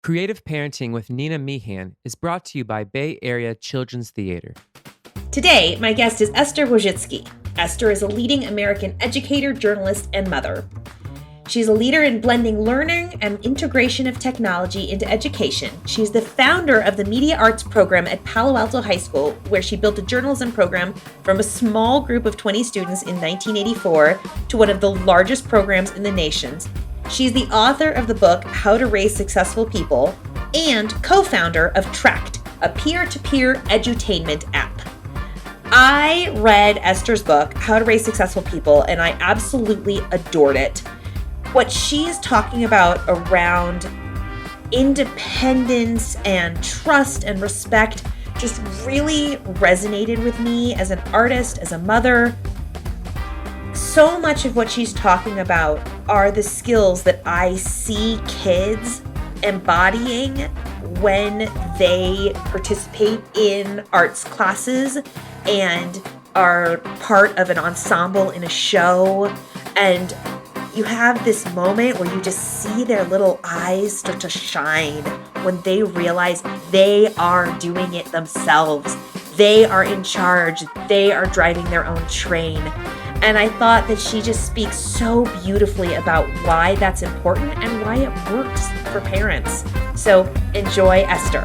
Creative Parenting with Nina Meehan is brought to you by Bay Area Children's Theater. Today, my guest is Esther Wojcicki. Esther is a leading American educator, journalist, and mother. She's a leader in blending learning and integration of technology into education. She's the founder of the Media Arts program at Palo Alto High School, where she built a journalism program from a small group of 20 students in 1984 to one of the largest programs in the nation. She's the author of the book, How to Raise Successful People, and co-founder of Tract, a peer-to-peer edutainment app. I read Esther's book, How to Raise Successful People, and I absolutely adored it. What she is talking about around independence and trust and respect just really resonated with me as an artist, as a mother. So much of what she's talking about are the skills that I see kids embodying when they participate in arts classes and are part of an ensemble in a show. And you have this moment where you just see their little eyes start to shine when they realize they are doing it themselves. They are in charge. They are driving their own train. And I thought that she just speaks so beautifully about why that's important and why it works for parents. So enjoy Esther.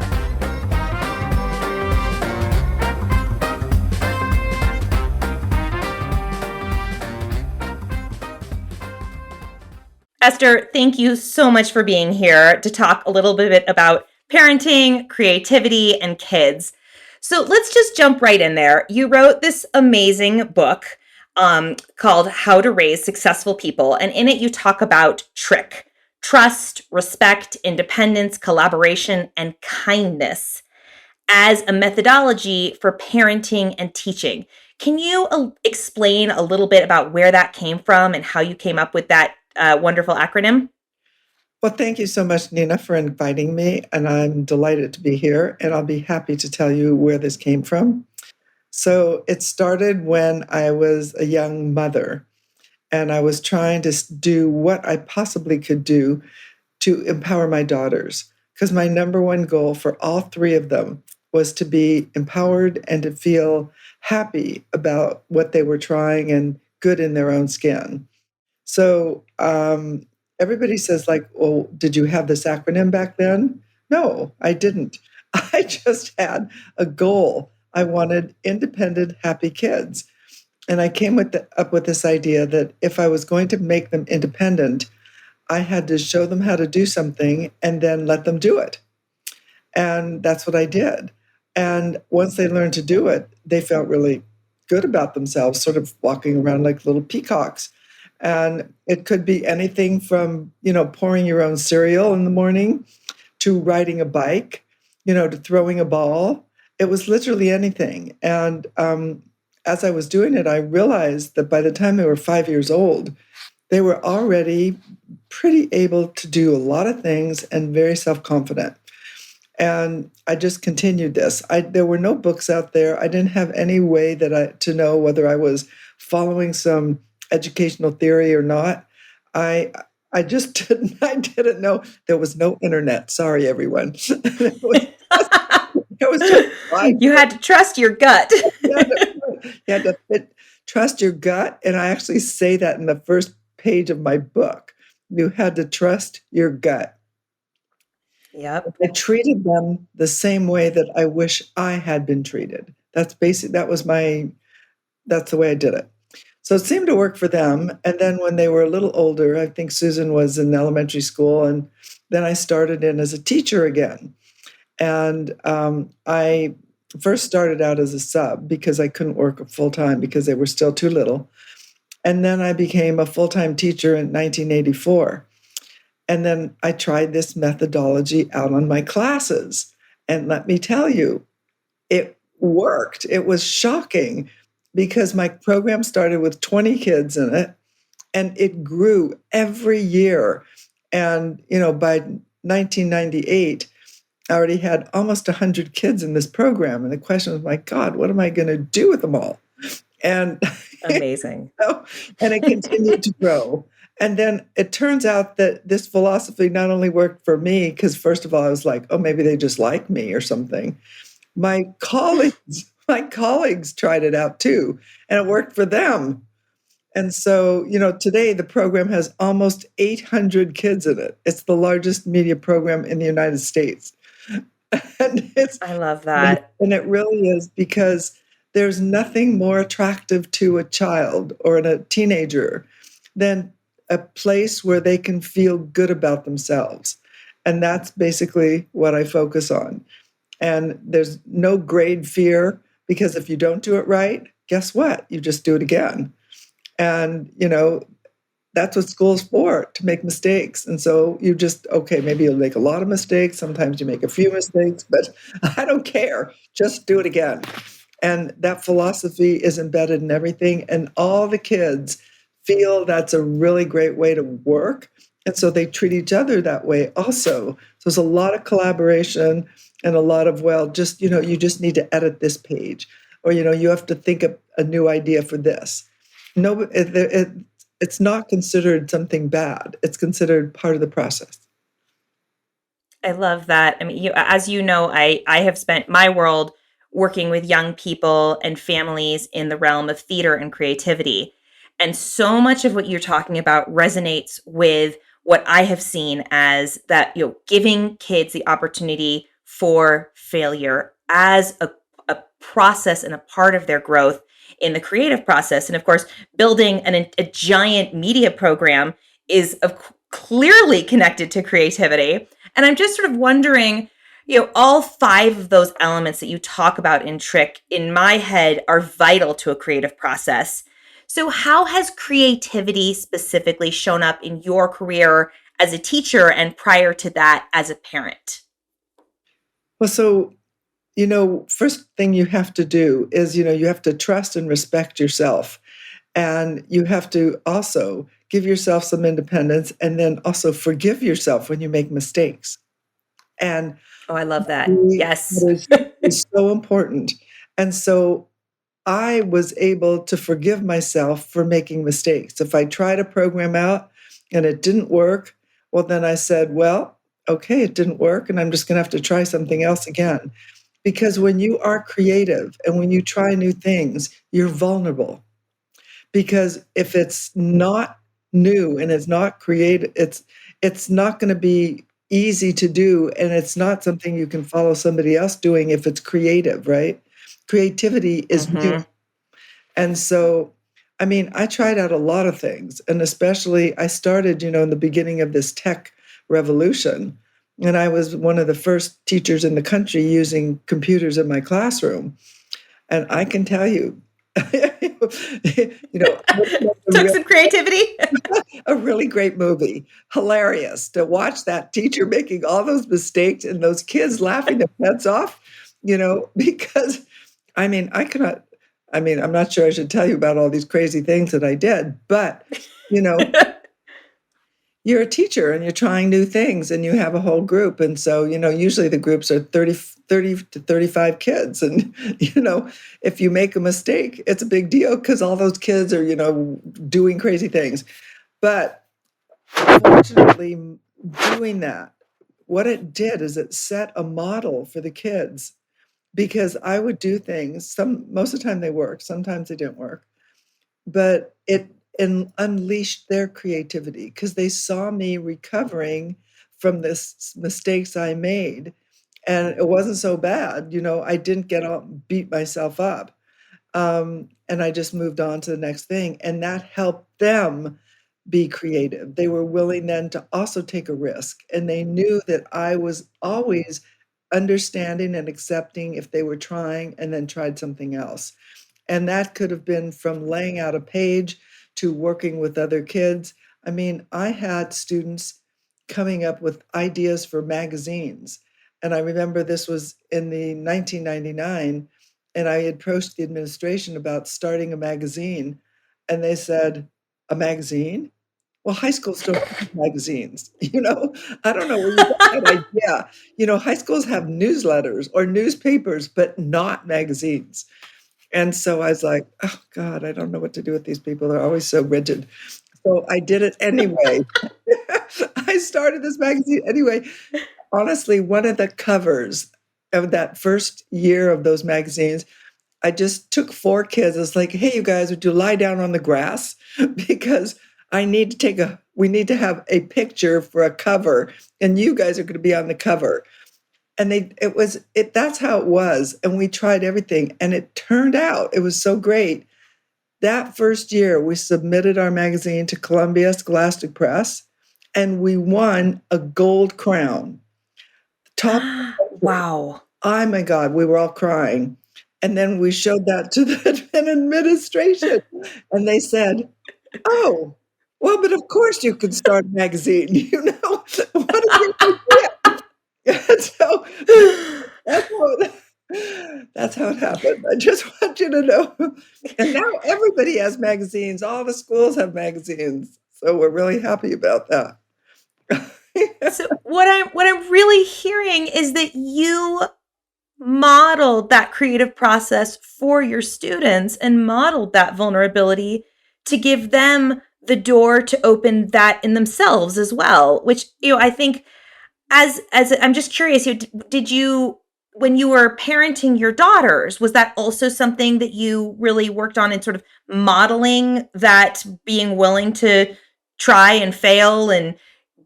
Esther, thank you so much for being here to talk a little bit about parenting, creativity, and kids. So let's just jump right in there. You wrote this amazing book called How to Raise Successful People. And in it, you talk about trust, respect, independence, collaboration, and kindness as a methodology for parenting and teaching. Can you explain a little bit about where that came from and how you came up with that wonderful acronym? Well, thank you so much, Nina, for inviting me. And I'm delighted to be here. And I'll be happy to tell you where this came from. So it started when I was a young mother, and I was trying to do what I possibly could do to empower my daughters, because my number one goal for all three of them was to be empowered and to feel happy about what they were trying and good in their own skin. So everybody says, like, well, did you have this acronym back then? No, I didn't. I just had a goal. I wanted independent, happy kids. And I came up with this idea that if I was going to make them independent, I had to show them how to do something and then let them do it. And that's what I did. And once they learned to do it, they felt really good about themselves, sort of walking around like little peacocks. And it could be anything from, pouring your own cereal in the morning to riding a bike, to throwing a ball. It was literally anything. And as I was doing it, I realized that by the time they were 5 years old, they were already pretty able to do a lot of things and very self-confident. And I just continued this. There were no books out there. I didn't have any way to know whether I was following some educational theory or not. I just didn't. I didn't know. There was no internet. Sorry, everyone. It was just you had to trust your gut. You had to trust your gut. And I actually say that in the first page of my book. You had to trust your gut. Yep. I treated them the same way that I wish I had been treated. That's the way I did it. So it seemed to work for them. And then when they were a little older, I think Susan was in elementary school, and then I started in as a teacher again. And I first started out as a sub because I couldn't work full-time because they were still too little. And then I became a full-time teacher in 1984. And then I tried this methodology out on my classes. And let me tell you, it worked. It was shocking because my program started with 20 kids in it, and it grew every year. And, by 1998, I already had almost 100 kids in this program. And the question was, my God, what am I going to do with them all? And amazing. And it continued to grow. And then it turns out that this philosophy not only worked for me, because first of all, I was like, oh, maybe they just like me or something. My colleagues tried it out too, and it worked for them. And so, today the program has almost 800 kids in it. It's the largest media program in the United States. And I love that. it really is, because there's nothing more attractive to a child or a teenager than a place where they can feel good about themselves. And that's basically what I focus on. And there's no grade fear, because if you don't do it right, guess what? You just do it again. And, that's what school's for, to make mistakes. And so okay, maybe you'll make a lot of mistakes. Sometimes you make a few mistakes, but I don't care. Just do it again. And that philosophy is embedded in everything. And all the kids feel that's a really great way to work. And so they treat each other that way also. So there's a lot of collaboration and a lot of, you just need to edit this page, or, you have to think of a new idea for this. No, it's not considered something bad. It's considered part of the process. I love that. I mean, as you know, I have spent my world working with young people and families in the realm of theater and creativity. And so much of what you're talking about resonates with what I have seen as that, giving kids the opportunity for failure as a process and a part of their growth in the creative process. And of course, building a giant media program is clearly connected to creativity. And I'm just sort of wondering, all 5 of those elements that you talk about in Trick, in my head, are vital to a creative process. So how has creativity specifically shown up in your career as a teacher, and prior to that as a parent? Well, so, first thing you have to do is, you have to trust and respect yourself. And you have to also give yourself some independence, and then also forgive yourself when you make mistakes. And Oh, I love that. Yes. that is so important. And so I was able to forgive myself for making mistakes. If I tried a program out and it didn't work, well, then I said, well, okay, it didn't work, and I'm just going to have to try something else again. Because when you are creative and when you try new things, you're vulnerable. Because if it's not new and it's not creative, it's not going to be easy to do, and it's not something you can follow somebody else doing if it's creative, right? Creativity is new. And so, I tried out a lot of things, and especially I started, in the beginning of this tech revolution, and I was one of the first teachers in the country using computers in my classroom. And I can tell you, Took some creativity. A really great movie, hilarious to watch that teacher making all those mistakes and those kids laughing their heads off, because I'm not sure I should tell you about all these crazy things that I did, but, you're a teacher and you're trying new things and you have a whole group. And so, usually the groups are 30 to 35 kids. And, if you make a mistake, it's a big deal because all those kids are, doing crazy things. But fortunately, doing that, what it did is it set a model for the kids, because I would do things, most of the time they worked, sometimes they didn't work, but it unleashed their creativity because they saw me recovering from this mistakes I made. And it wasn't so bad. I didn't beat myself up. And I just moved on to the next thing. And that helped them be creative. They were willing then to also take a risk. And they knew that I was always understanding and accepting if they were trying and then tried something else. And that could have been from laying out a page to working with other kids. I had students coming up with ideas for magazines. And I remember this was in the 1999, and I approached the administration about starting a magazine. And they said, a magazine? Well, high schools don't have magazines. I don't know where you got that idea. High schools have newsletters or newspapers, but not magazines. And so I was like, oh God, I don't know what to do with these people. They're always so rigid. So I did it anyway. I started this magazine anyway. Honestly, one of the covers of that first year of those magazines, I just took 4 kids. I was like, hey, you guys, would you lie down on the grass? Because we need to have a picture for a cover, and you guys are going to be on the cover. And that's how it was. And we tried everything, and it turned out, it was so great. That first year, we submitted our magazine to Columbia Scholastic Press, and we won a gold crown. Top, Wow. oh my God, we were all crying. And then we showed that to the administration, and they said, oh, well, but of course you can start a magazine. What a great idea. So that's how it happened. I just want you to know. And now everybody has magazines. All the schools have magazines. So we're really happy about that. So what I'm really hearing is that you modeled that creative process for your students and modeled that vulnerability to give them the door to open that in themselves as well, which, I think as I'm just curious, did you, when you were parenting your daughters, was that also something that you really worked on in sort of modeling that being willing to try and fail and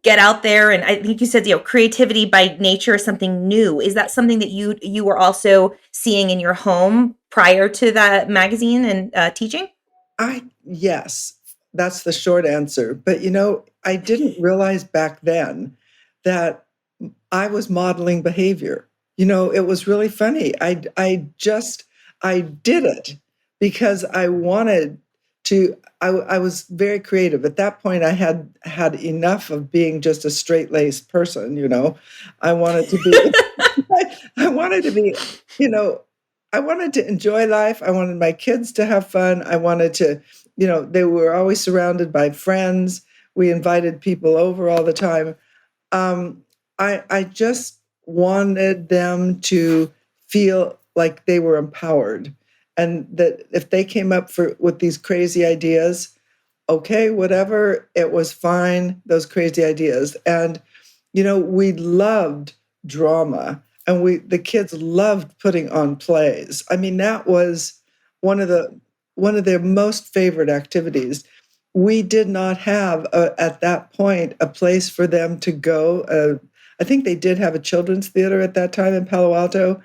get out there? And I think you said, creativity by nature is something new. Is that something that you were also seeing in your home prior to that magazine and teaching? Yes, that's the short answer. But I didn't realize back then that I was modeling behavior. It was really funny. I did it because I wanted to. I was very creative. At that point, I had enough of being just a straight-laced person. I wanted to be. I wanted to be. I wanted to enjoy life. I wanted my kids to have fun. I wanted to. They were always surrounded by friends. We invited people over all the time. I just wanted them to feel like they were empowered, and that if they came up with these crazy ideas, okay, whatever, it was fine, those crazy ideas. And, we loved drama, and the kids loved putting on plays. I mean, that was one of their most favorite activities. We did not have, at that point, a place for them to go. I think they did have a children's theater at that time in Palo Alto,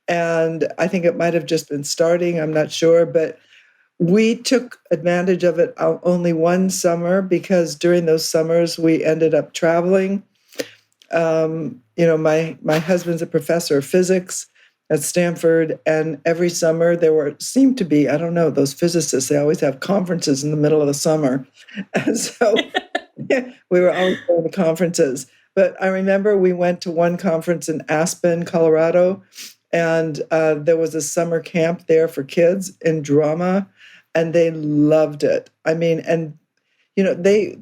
and I think it might have just been starting. I'm not sure, but we took advantage of it only one summer, because during those summers we ended up traveling. My husband's a professor of physics at Stanford, and every summer seemed to be, I don't know, those physicists, they always have conferences in the middle of the summer. And so we were always going to conferences. But I remember we went to one conference in Aspen, Colorado, and there was a summer camp there for kids in drama, and they loved it. I mean, and, they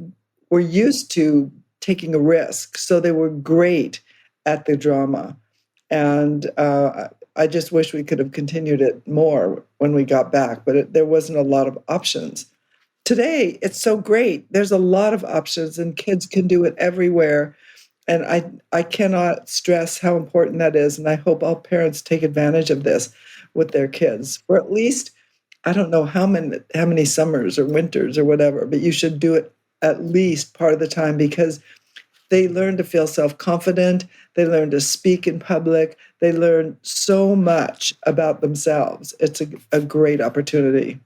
were used to taking a risk, so they were great at the drama. And I just wish we could have continued it more when we got back, but there wasn't a lot of options. Today, it's so great. There's a lot of options, and kids can do it everywhere. And I cannot stress how important that is. And I hope all parents take advantage of this with their kids, or at least, I don't know how many summers or winters or whatever, but you should do it at least part of the time, because they learn to feel self-confident. They learn to speak in public. They learn so much about themselves. It's a great opportunity.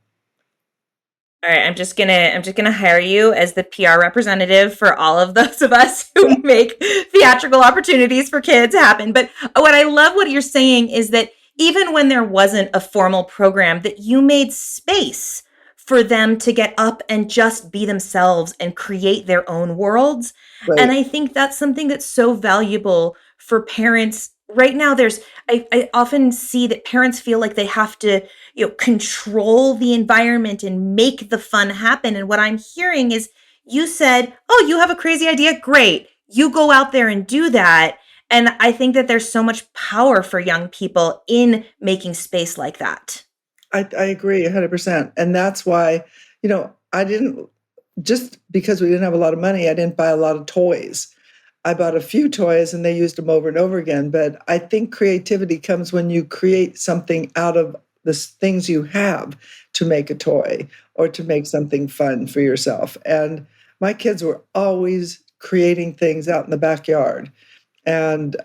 All right, I'm just gonna hire you as the PR representative for all of those of us who make theatrical opportunities for kids happen. But what you're saying is that even when there wasn't a formal program, that you made space for them to get up and just be themselves and create their own worlds. Right. And I think that's something that's so valuable for parents. Right now, I often see that parents feel like they have to, control the environment and make the fun happen. And what I'm hearing is you said, oh, you have a crazy idea. Great. You go out there and do that. And I think that there's so much power for young people in making space like that. I agree 100%. And that's why, I didn't just because we didn't have a lot of money, I didn't buy a lot of toys. I bought a few toys and they used them over and over again. But I think creativity comes when you create something out of the things you have to make a toy or to make something fun for yourself. And my kids were always creating things out in the backyard. And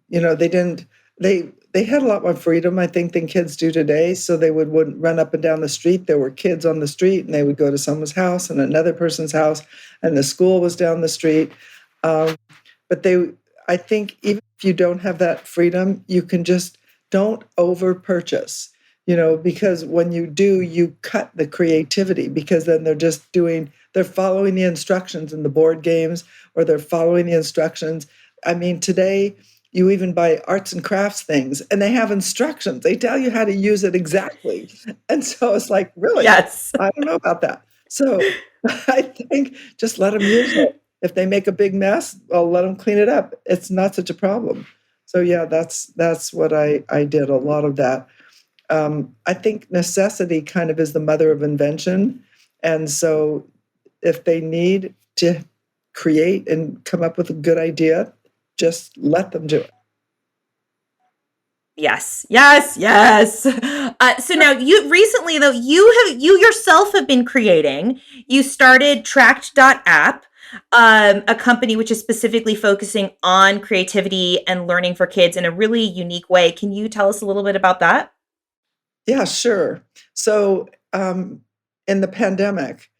they didn't they had a lot more freedom, I think, than kids do today. So they wouldn't run up and down the street. There were kids on the street, and they would go to someone's house and another person's house, and the school was down the street. Um, but I think even if you don't have that freedom, you can just don't over purchase, because when you do, you cut the creativity, because then they're following the instructions in the board games, or they're following the instructions. I mean, today you even buy arts and crafts things and they have instructions. They tell you how to use it exactly. And so it's like, really? Yes. I don't know about that. So I think just let them use it. If they make a big mess, I'll let them clean it up. It's not such a problem. So yeah, that's what I did, a lot of that. I think necessity kind of is the mother of invention. And so if they need to create and come up with a good idea, just let them do it. Yes. So now you recently, though, you yourself have been creating. You started Tract.app, a company which is specifically focusing on creativity and learning for kids in a really unique way. Can you tell us a little bit about that? Yeah, sure. So in the pandemic,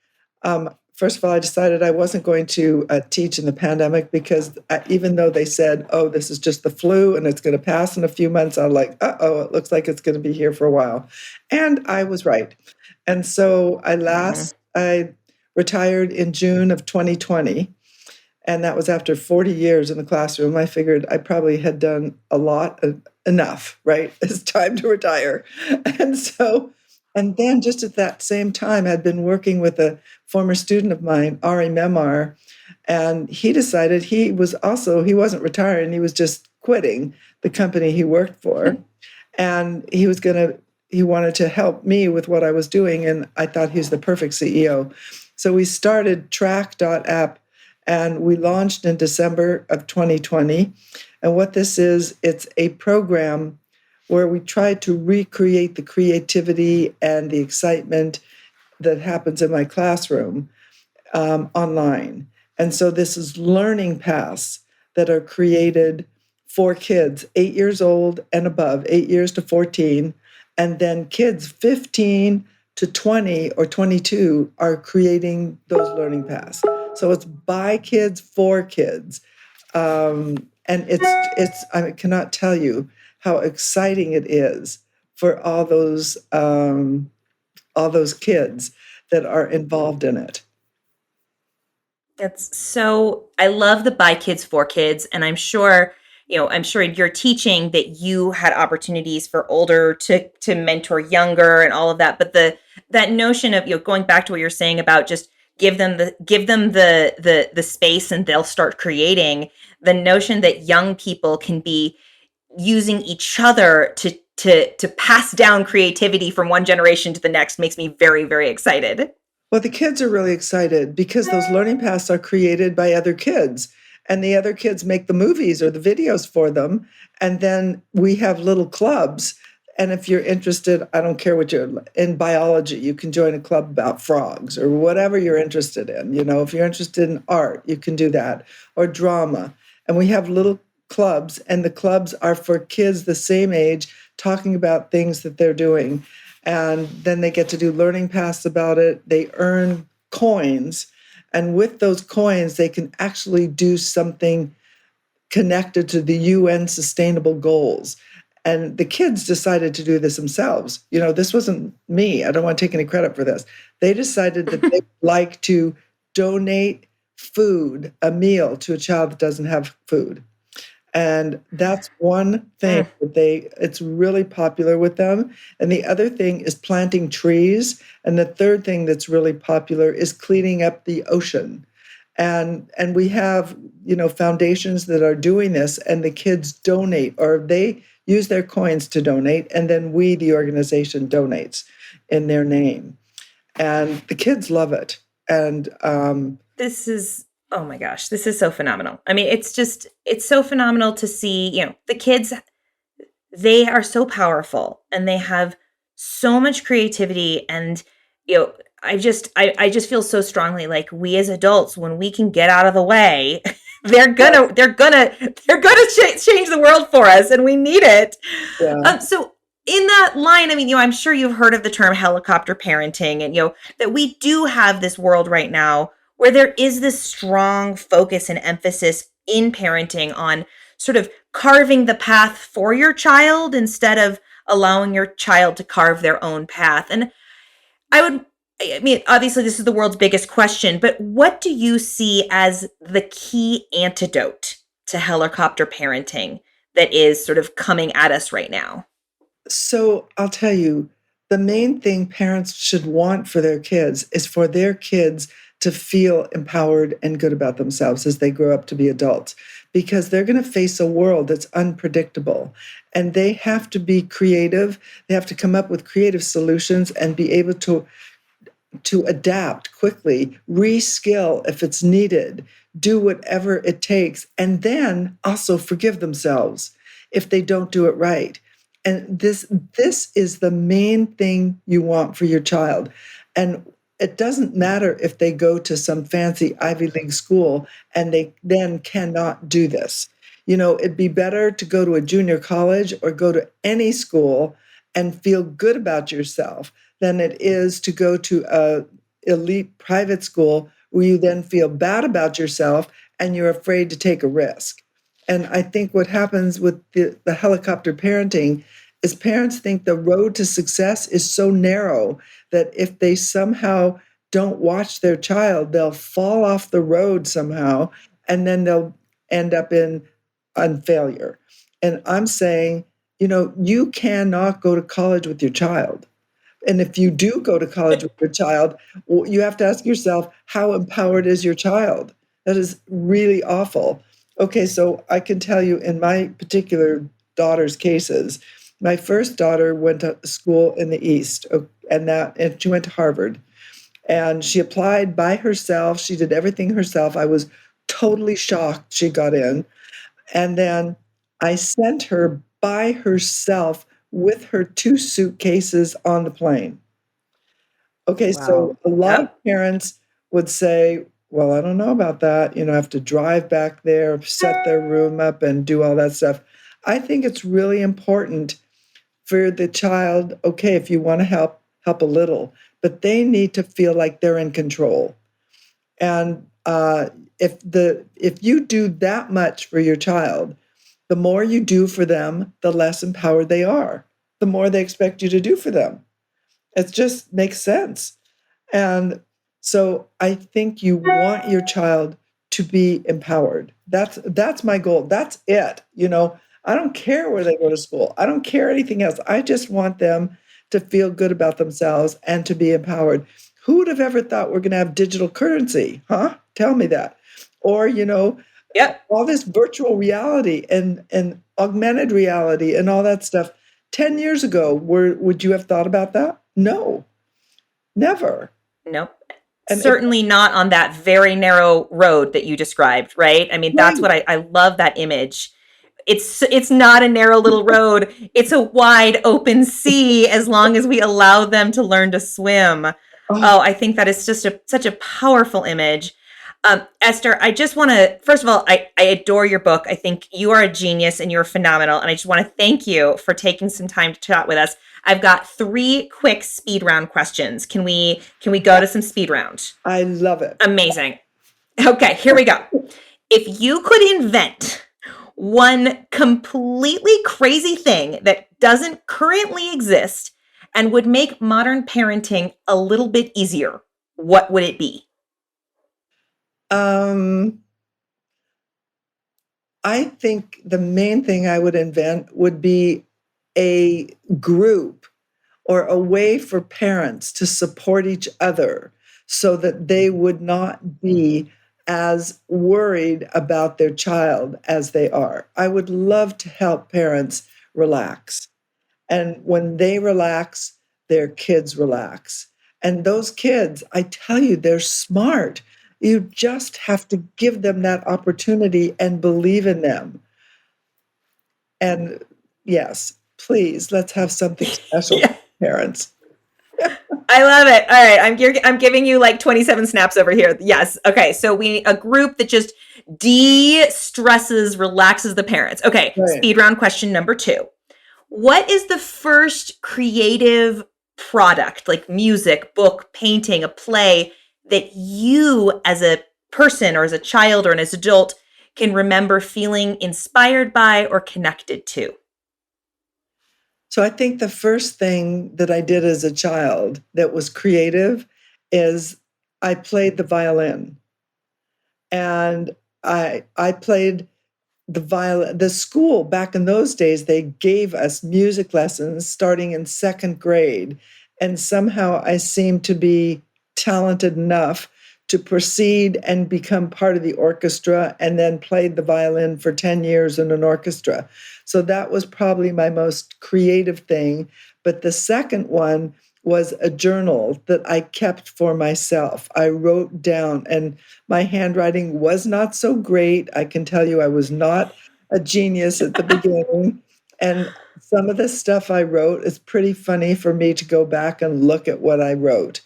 first of all, I decided I wasn't going to teach in the pandemic, because even though they said, oh, this is just the flu and it's going to pass in a few months, I'm like, uh-oh, it looks like it's going to be here for a while. And I was right. And so I retired in June of 2020. And that was after 40 years in the classroom. I figured I probably had done a lot, enough, right? It's time to retire. And then just at that same time, I'd been working with a former student of mine, Ari Memar, and he decided he wasn't retiring, he was just quitting the company he worked for. And he wanted to help me with what I was doing, and I thought he was the perfect CEO. So we started Tract.app, and we launched in December of 2020. And what this is, it's a program where we try to recreate the creativity and the excitement that happens in my classroom online. And so this is learning paths that are created for kids 8 years old and above, 8 years to 14. And then kids 15 to 20 or 22 are creating those learning paths. So it's by kids, for kids. And I cannot tell you how exciting it is for all those kids that are involved in it. I love the by kids for kids, and I'm sure you're teaching that you had opportunities for older to mentor younger and all of that. But that notion of, going back to what you're saying about just give them the space and they'll start creating, the notion that young people can be using each other to pass down creativity from one generation to the next makes me very, very excited. Well, the kids are really excited because those learning paths are created by other kids, and the other kids make the movies or the videos for them. And then we have little clubs. And if you're interested, I don't care what you're in biology, you can join a club about frogs or whatever you're interested in. If you're interested in art, you can do that, or drama. And we have little clubs, and the clubs are for kids the same age, talking about things that they're doing. And then they get to do learning paths about it. They earn coins. And with those coins, they can actually do something connected to the UN Sustainable Goals. And the kids decided to do this themselves. This wasn't me. I don't want to take any credit for this. They decided that they'd like to donate food, a meal, to a child that doesn't have food. And that's one thing that it's really popular with them. And the other thing is planting trees. And the third thing that's really popular is cleaning up the ocean. And we have, foundations that are doing this, and the kids donate, or they use their coins to donate, and then the organization, donates in their name. And the kids love it. And This is, oh my gosh, this is so phenomenal. I mean, it's so phenomenal to see, the kids, they are so powerful and they have so much creativity. And, I just feel so strongly like we as adults, when we can get out of the way, change the world for us, and we need it. yeah. So in that line, I mean, I'm sure you've heard of the term helicopter parenting, and that we do have this world right now where there is this strong focus and emphasis in parenting on sort of carving the path for your child instead of allowing your child to carve their own path. And I mean, obviously, this is the world's biggest question, but what do you see as the key antidote to helicopter parenting that is sort of coming at us right now? So I'll tell you, the main thing parents should want for their kids is for their kids to feel empowered and good about themselves as they grow up to be adults, because they're going to face a world that's unpredictable. And they have to be creative. They have to come up with creative solutions and be able to adapt quickly, reskill if it's needed, do whatever it takes, and then also forgive themselves if they don't do it right. And this is the main thing you want for your child. And it doesn't matter if they go to some fancy Ivy League school and they then cannot do this. It'd be better to go to a junior college or go to any school and feel good about yourself than it is to go to a elite private school where you then feel bad about yourself and you're afraid to take a risk. And I think what happens with the helicopter parenting is parents think the road to success is so narrow that if they somehow don't watch their child, they'll fall off the road somehow, and then they'll end up on failure. And I'm saying, you cannot go to college with your child. And if you do go to college with your child, you have to ask yourself, how empowered is your child? That is really awful. Okay, so I can tell you in my particular daughter's cases, my first daughter went to school in the East, and she went to Harvard. And she applied by herself. She did everything herself. I was totally shocked she got in. And then I sent her by herself with her 2 suitcases on the plane. Okay, so Wow. a lot Yep. of parents would say, well, I don't know about that. I have to drive back there, set their room up, and do all that stuff. I think it's really important for the child, okay, if you want to help a little, but they need to feel like they're in control. And if you do that much for your child, the more you do for them, the less empowered they are, the more they expect you to do for them. It just makes sense. And so I think you want your child to be empowered. That's my goal. That's it. I don't care where they go to school. I don't care anything else. I just want them to feel good about themselves and to be empowered. Who would have ever thought we're going to have digital currency? Huh? Tell me that. Or, Yep. all this virtual reality and augmented reality and all that stuff. 10 years ago, would you have thought about that? No, never. Nope. And Certainly not on that very narrow road that you described, right? I mean, that's right. what I love that image. It's not a narrow little road. It's a wide open sea as long as we allow them to learn to swim. Oh, Oh, I think that is just such a powerful image. Esther, I just want to, first of all, I adore your book. I think you are a genius and you're phenomenal. And I just want to thank you for taking some time to chat with us. I've got 3 quick speed round questions. Can we go to some speed round? I love it. Amazing. Okay, here we go. If you could invent one completely crazy thing that doesn't currently exist and would make modern parenting a little bit easier, what would it be? Um, I think the main thing I would invent would be a group or a way for parents to support each other so that they would not be as worried about their child as they are. I would love to help parents relax. And when they relax, their kids relax. And those kids, I tell you, they're smart. You just have to give them that opportunity and believe in them. And yes, please, let's have something special Yeah. for parents. I love it. All right, I'm giving you like 27 snaps over here. Yes. Okay. So we a group that just de-stresses, relaxes the parents. Okay. Right. Speed round question number 2. What is the first creative product, like music, book, painting, a play, that you as a person or as a child or as an adult can remember feeling inspired by or connected to? So I think the first thing that I did as a child that was creative is I played the violin. And I played the violin. The school back in those days, they gave us music lessons starting in second grade. And somehow I seemed to be talented enough to proceed and become part of the orchestra, and then played the violin for 10 years in an orchestra. So that was probably my most creative thing. But the second one was a journal that I kept for myself. I wrote down, and my handwriting was not so great. I can tell you I was not a genius at the beginning. And some of the stuff I wrote is pretty funny for me to go back and look at what I wrote.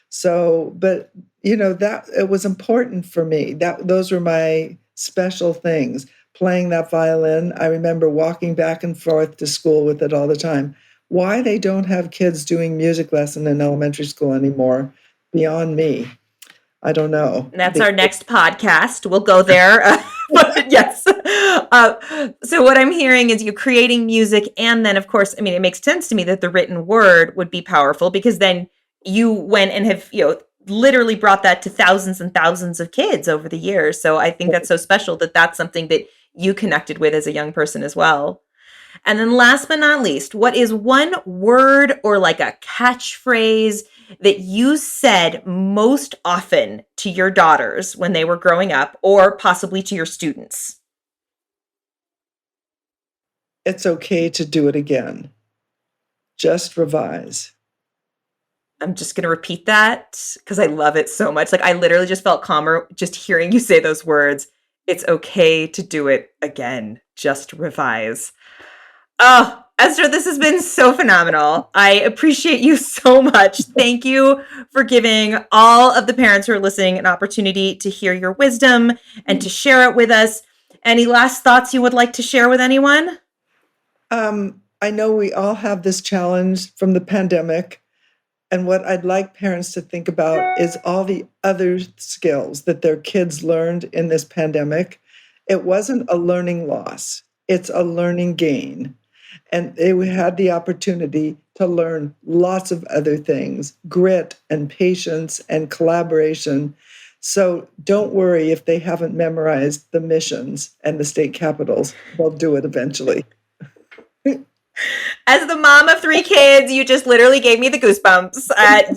So, but that it was important for me. That those were my special things. Playing that violin, I remember walking back and forth to school with it all the time. Why they don't have kids doing music lesson in elementary school anymore, beyond me. I don't know. And that's our next podcast. We'll go there. But yes. So what I'm hearing is you creating music. And then, of course, I mean, it makes sense to me that the written word would be powerful, because then you went and have, literally brought that to thousands and thousands of kids over the years. So I think that's so special that that's something that you connected with as a young person as well. And then last but not least, what is one word or like a catchphrase that you said most often to your daughters when they were growing up, or possibly to your students? It's okay to do it again. Just revise. I'm just going to repeat that because I love it so much. Like, I literally just felt calmer just hearing you say those words. It's okay to do it again. Just revise. Oh, Esther, this has been so phenomenal. I appreciate you so much. Thank you for giving all of the parents who are listening an opportunity to hear your wisdom and to share it with us. Any last thoughts you would like to share with anyone? I know we all have this challenge from the pandemic. And what I'd like parents to think about is all the other skills that their kids learned in this pandemic. It wasn't a learning loss. It's a learning gain. And they had the opportunity to learn lots of other things, grit and patience and collaboration. So don't worry if they haven't memorized the missions and the state capitals. They'll do it eventually. As the mom of 3 kids, you just literally gave me the goosebumps.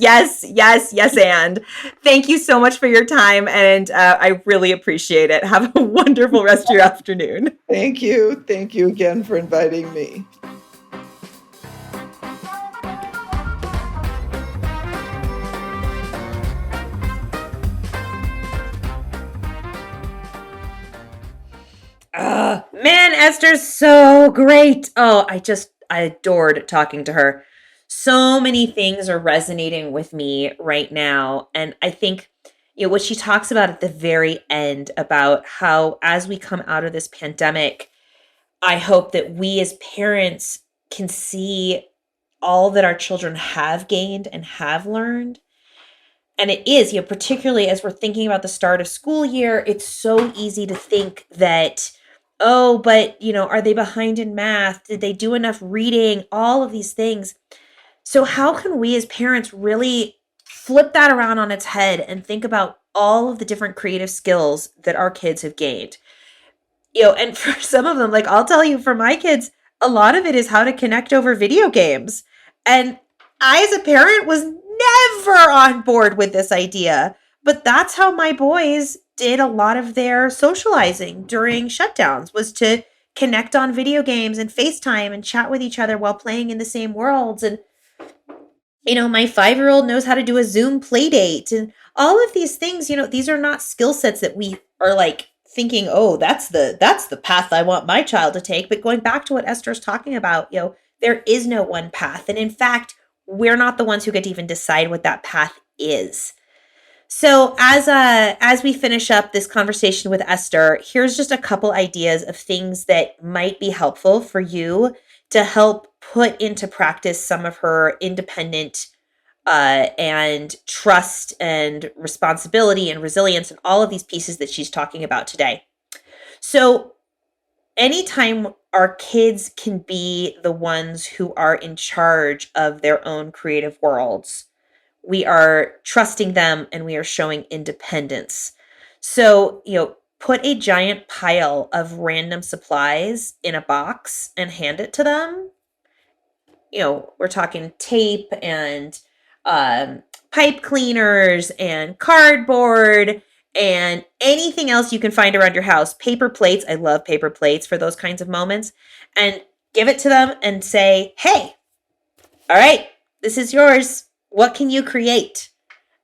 Yes, yes, yes, and thank you so much for your time, and I really appreciate it. Have a wonderful rest of your afternoon. Thank you. Thank you again for inviting me. Man, Esther's so great. Oh, I adored talking to her. So many things are resonating with me right now. And I think, what she talks about at the very end about how, as we come out of this pandemic, I hope that we as parents can see all that our children have gained and have learned. And it is, particularly as we're thinking about the start of school year, it's so easy to think that, oh, but, are they behind in math? Did they do enough reading? All of these things. So how can we as parents really flip that around on its head and think about all of the different creative skills that our kids have gained? And for some of them, like, I'll tell you, for my kids, a lot of it is how to connect over video games. And I, as a parent, was never on board with this idea. But that's how my boys did a lot of their socializing during shutdowns, was to connect on video games and FaceTime and chat with each other while playing in the same worlds. And My 5-year-old knows how to do a Zoom play date, and all of these things, these are not skill sets that we are like thinking, oh, that's the path I want my child to take. But going back to what Esther's talking about, there is no one path. And in fact, we're not the ones who get to even decide what that path is. So as we finish up this conversation with Esther, here's just a couple ideas of things that might be helpful for you to help put into practice some of her independent and trust and responsibility and resilience and all of these pieces that she's talking about today. So anytime our kids can be the ones who are in charge of their own creative worlds, we are trusting them and we are showing independence. So, put a giant pile of random supplies in a box and hand it to them. We're talking tape and pipe cleaners and cardboard and anything else you can find around your house. Paper plates. I love paper plates for those kinds of moments. And give it to them and say, hey, all right, this is yours. What can you create?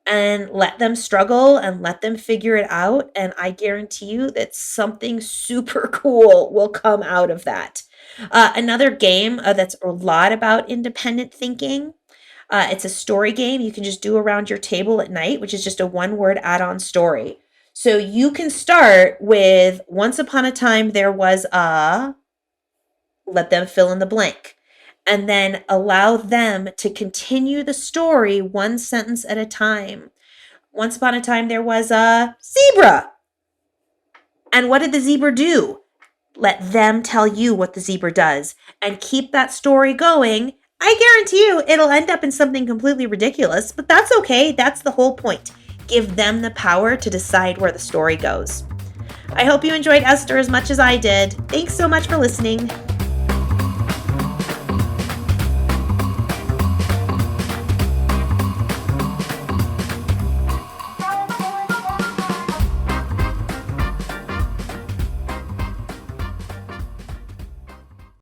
And let them struggle and let them figure it out. And I guarantee you that something super cool will come out of that. Another game that's a lot about independent thinking. It's a story game you can just do around your table at night, which is just a one-word add-on story. So you can start with once upon a time there was a, let them fill in the blank. And then allow them to continue the story one sentence at a time. Once upon a time, there was a zebra. And what did the zebra do? Let them tell you what the zebra does and keep that story going. I guarantee you it'll end up in something completely ridiculous, but that's okay. That's the whole point. Give them the power to decide where the story goes. I hope you enjoyed Esther as much as I did. Thanks so much for listening.